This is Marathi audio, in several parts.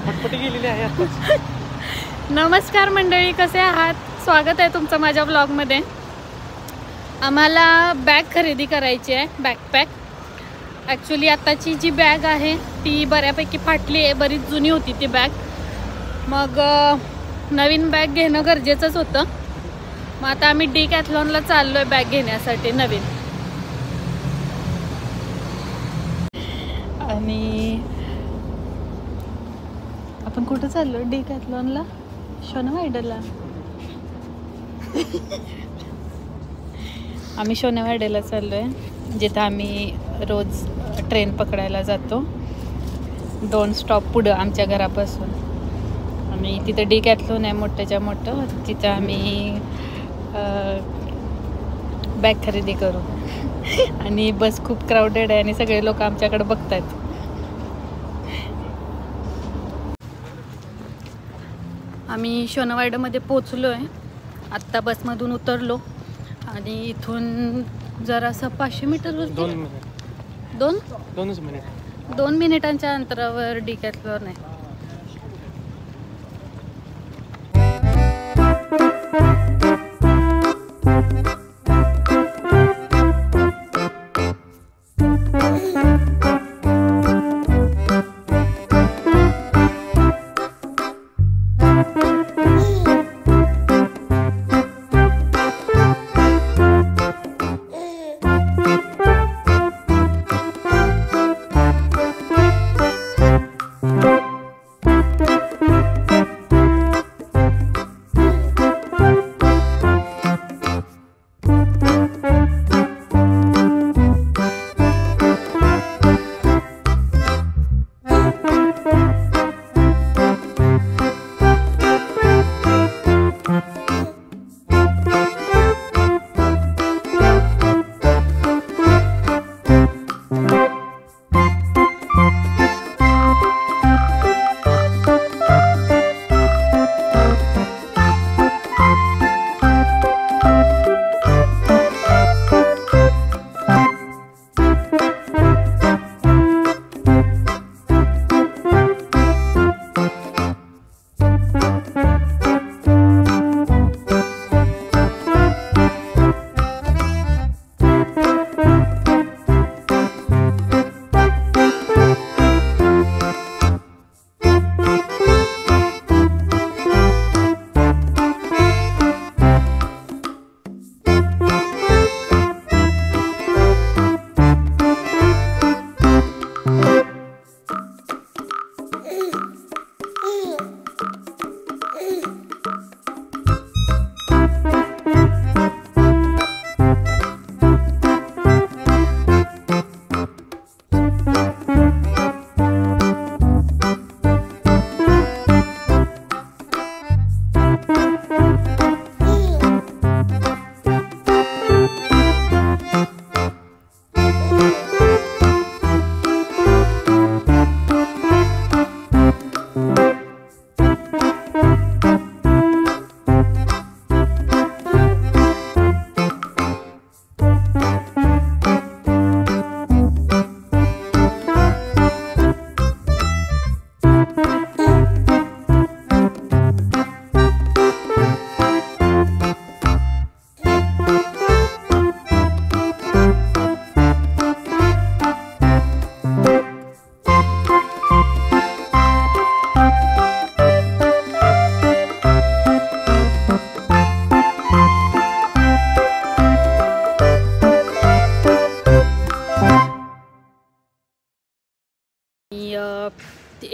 पटपटी गेलेली आहे आताच. नमस्कार मंडळी, कसे आहात? स्वागत आहे तुमचं माझ्या ब्लॉगमध्ये. आम्हाला बॅग खरेदी करायची आहे, बॅकपॅक. ॲक्च्युली आताची जी बॅग आहे ती बऱ्यापैकी फाटली आहे, बरीच जुनी होती ती बॅग. मग नवीन बॅग घेणं गरजेचंच होतं. मग आता आम्ही डिकॅथलॉनला चाललो आहे बॅग घेण्यासाठी नवीन. आणि आपण कुठं चाललो? डिकॅथलॉनला, शोनेवाडीला. आम्ही शोनेवाडीला चाललो आहे, जिथं आम्ही रोज ट्रेन पकडायला जातो. 2 स्टॉप पुढं आमच्या घरापासून. आणि तिथं डिकॅथलॉन आहे मोठ्याच्या मोठं. तिथं आम्ही बॅग खरेदी करू. आणि बस खूप क्राऊडेड आहे आणि सगळे लोक आमच्याकडे बघतात. आम्ही शोनेवाडीमध्ये पोचलो आहे. आत्ता बसमधून उतरलो आणि इथून जरासं 500 मीटर 2 मिनिटांच्या अंतरावर डिकॅथलॉन आहे.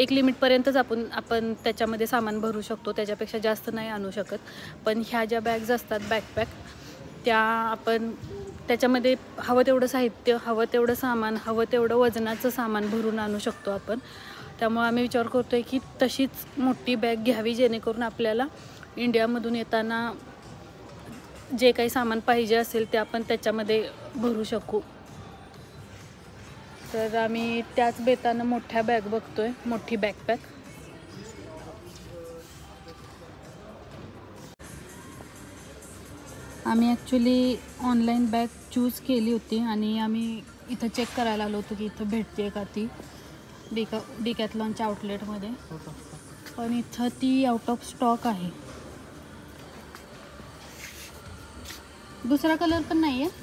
एक लिमिटपर्यंतच आपण त्याच्यामध्ये सामान भरू शकतो, त्याच्यापेक्षा जास्त नाही आणू शकत. पण ह्या ज्या बॅग्स असतात बॅकपॅक, त्या आपण त्याच्यामध्ये हवं तेवढं साहित्य, हवं तेवढं सामान, हवं तेवढं वजनाचं सामान भरून आणू शकतो आपण. त्यामुळे आम्ही विचार करतो आहे की तशीच मोठी बॅग घ्यावी, जेणेकरून आपल्याला इंडियामधून येताना जे काही सामान पाहिजे असेल ते आपण त्याच्यामध्ये भरू शकू. तर आम्ही त्याच बेतानं मोठ्या बॅग बघतोय, मोठी बॅकपॅक. आम्ही ॲक्च्युली ऑनलाईन बॅग चूज केली होती आणि आम्ही इथं चेक करायला आलो होतो की इथं भेटते का ती. डिकॅथलॉनच्या आउटलेटमध्ये, हो का? पण इथं ती आउट ऑफ स्टॉक आहे. दुसरा कलर पण नाही आहे.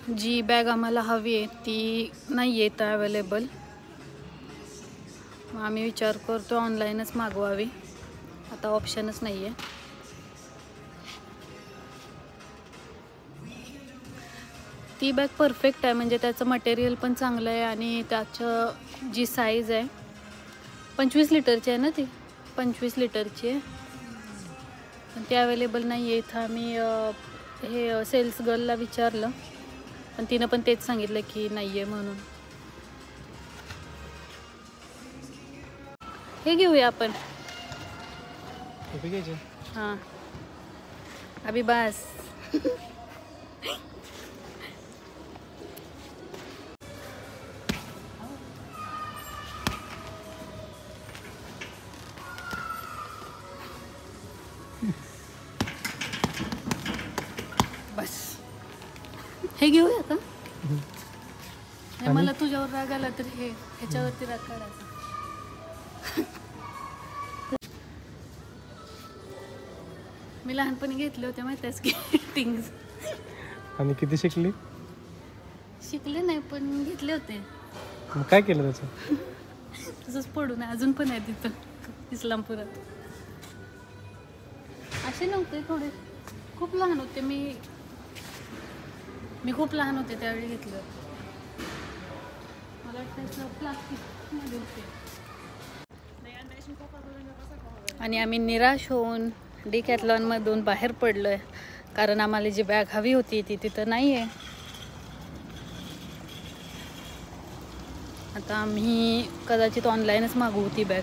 जी बॅग आम्हाला हवी आहे ती नाही आहे इथं अवेलेबल. आम्ही विचार करतो ऑनलाईनच मागवावी, आता ऑप्शनच नाही आहे. ती बॅग परफेक्ट आहे, म्हणजे त्याचं मटेरियल पण चांगलं आहे आणि त्याचं जी साईज आहे 25 लिटरची आहे ना, ती 25 लिटरची आहे. पण ती अवेलेबल नाही आहे इथं. आम्ही हे सेल्स गर्लला विचारलं, पण तिनं पण तेच सांगितलं की नाही आहे म्हणून. हे घेऊया आपण. हां अभी बस. बस हे घेऊया का? नाही, मला तुझ्यावर राग आला तर हे ह्याच्यावरती राग काढायचा. मी लहानपणी घेतले होते माहिती आहे की टिंग्स. आणि किती शिकली? शिकले नाही पण घेतले होते. मग काय केलं त्याचं? तसंच पडून आहे, अजून पण आहे तिथं इस्लामपुरात. असे नव्हते, थोडे खूप लहान होते. मी खूप लहान होते त्यावेळी घेतलं. मला वाटतं प्लास्टिकमध्ये होते. आणि आम्ही निराश होऊन डिकॅथलॉनमधून बाहेर पडलो आहे, कारण आम्हाला जी बॅग हवी होती ती तिथं नाही आहे. आता आम्ही कदाचित ऑनलाईनच मागवू ती बॅग.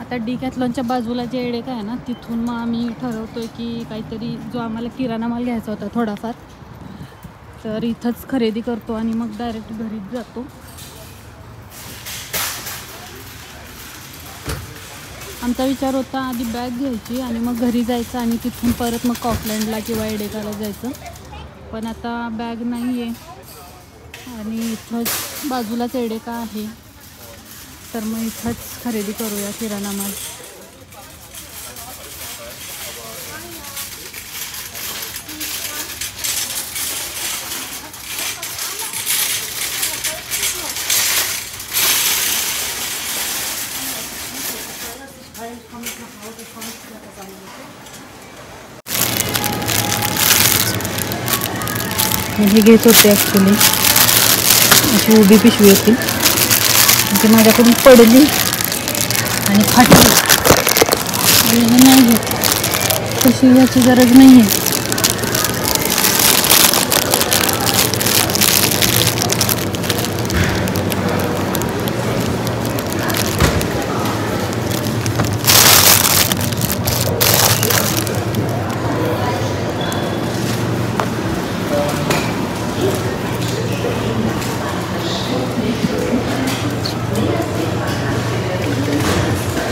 आता डिकॅथलॉनच्या बाजूला जे एडे काय आहे ना, तिथून मग आम्ही ठरवतोय की काहीतरी जो आम्हाला किराणा माल घ्यायचा होता थोडाफार, तर इथंच खरेदी करतो आणि मग डायरेक्ट घरीच जातो. आमचा विचार होता आधी बॅग घ्यायची आणि मग घरी जायचं आणि तिथून परत मग कॉकलँडला किंवा एडेकाला जायचं. पण आता बॅग नाही आहे आणि इथंच बाजूलाच एडेका आहे, तर मग इथंच खरेदी करूया किराणा माल. हे घेत होते ॲक्च्युली, अशी उभी पिशवी होती, ती माझ्याकडून पडली आणि फाटली. आणि नाही घेत, तशी याची गरज नाही आहे.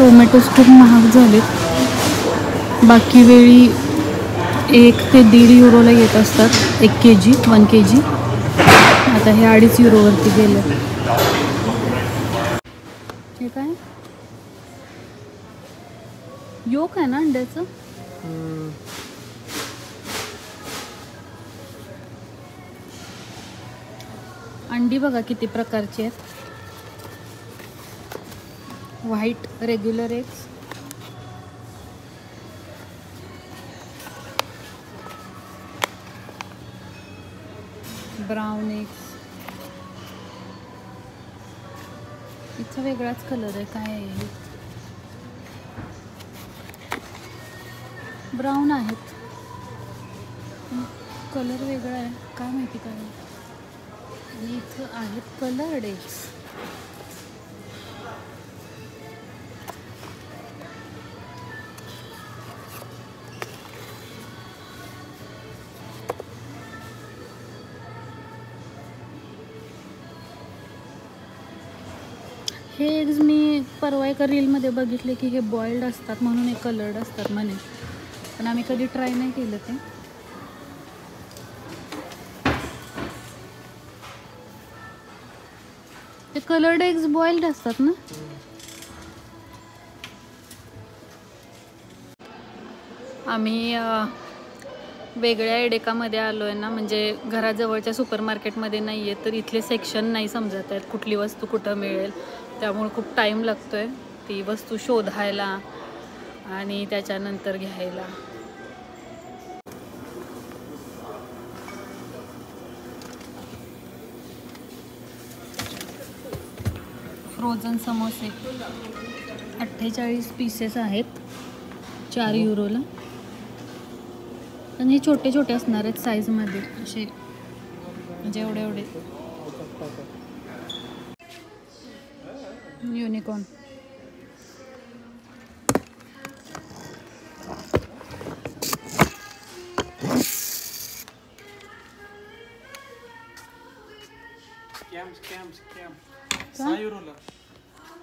टोमॅटोज खूप महाग झालेत. बाकी वेळी 1 ते 1.5 युरोला येत असतात 1 kg 1 kg. आता हे 2.5 युरोवरती गेले. हे काय योक आहे ना अंड्याचं? अंडी बघा किती प्रकारची आहेत. White regular eggs, brown eggs. इथं वेगळाच कलर आहे, काय आहे? ब्राऊन आहेत, कलर वेगळा आहे, काय माहिती काय आहे. आणि इथं आहेत कलर्ड एग्स. हे एग्ज मी परवा एका रीलमध्ये बघितले की हे बॉइल्ड असतात म्हणून हे कलर्ड असतात म्हणे, पण आम्ही कधी ट्राय नाही केलं ते. ते कलर्ड एग्ज बॉइल्ड असतात ना. आम्ही वेगळ्या एडेकामध्ये आलो आहे ना, म्हणजे घराजवळच्या सुपरमार्केटमध्ये नाही आहे, तर इथले सेक्शन नाही समजत आहेत कुठली वस्तू कुठं मिळेल. त्यामुळे खूप टाईम लागतो आहे ती वस्तू शोधायला आणि त्याच्यानंतर घ्यायला. फ्रोझन समोसे 48 पीसेस आहेत 4 युरोला. आणि हे छोटे छोटे असणार आहेत साईजमध्ये, असे म्हणजे एवढे एवढे. युनिकॉर्न.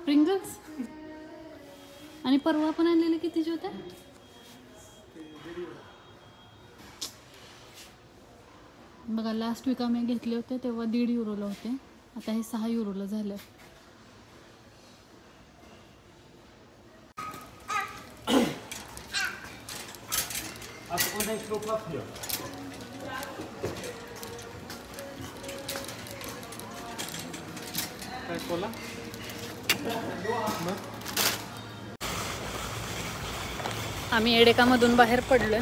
प्रिंगल्स. आणि परवा पण आणलेले कितीचे होते? बघा, लास्ट वीक आम्ही घेतले होते तेव्हा 1.5 युरोला होते, आता हे 6 युरोला झालं. आम्ही एडेकामधून बाहेर पडलोय.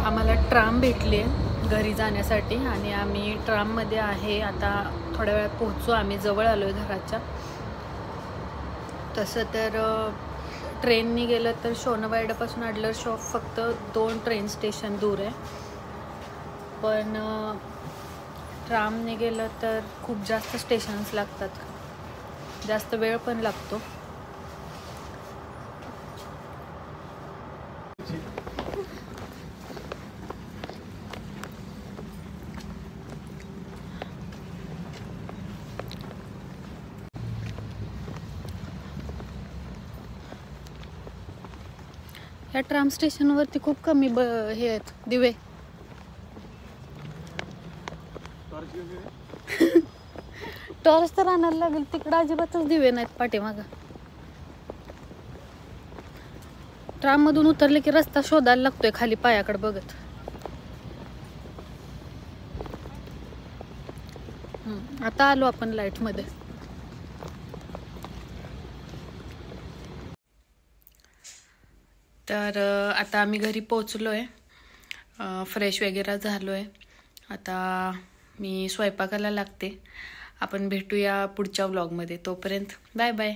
आम्हाला ट्राम भेटली आहे घरी जाण्यासाठी आणि आम्ही ट्राममध्ये आहे. आता थोड्या वेळात पोहोचू. आम्ही जवळ आलो आहे घराच्या. तसं तर ट्रेननी गेलं तर शोनवार्डेपासून ॲडलरशॉप फक्त 2 ट्रेन स्टेशन दूर आहे, पण ट्रामने गेलं तर खूप जास्त स्टेशन्स लागतात, जास्त वेळ पण लागतो. या ट्राम स्टेशनवरती खूप कमी हे आहेत दिवे. टॉर्च तर आणायला लागेल, तिकडं अजिबातच दिवे नाहीत पाठीमागं. ट्राम मधून उतरले की रस्ता शोधायला लागतोय खाली पायाकडे बघत. आता आलो आपण लाईट मध्ये. तर आता आम्ही घरी पोचलोय, फ्रेश वगैरे झालोय. आता मी स्वयंपाकाला लागते. आपण भेटूया पुढच्या व्लॉगमध्ये. तोपर्यंत बाय बाय.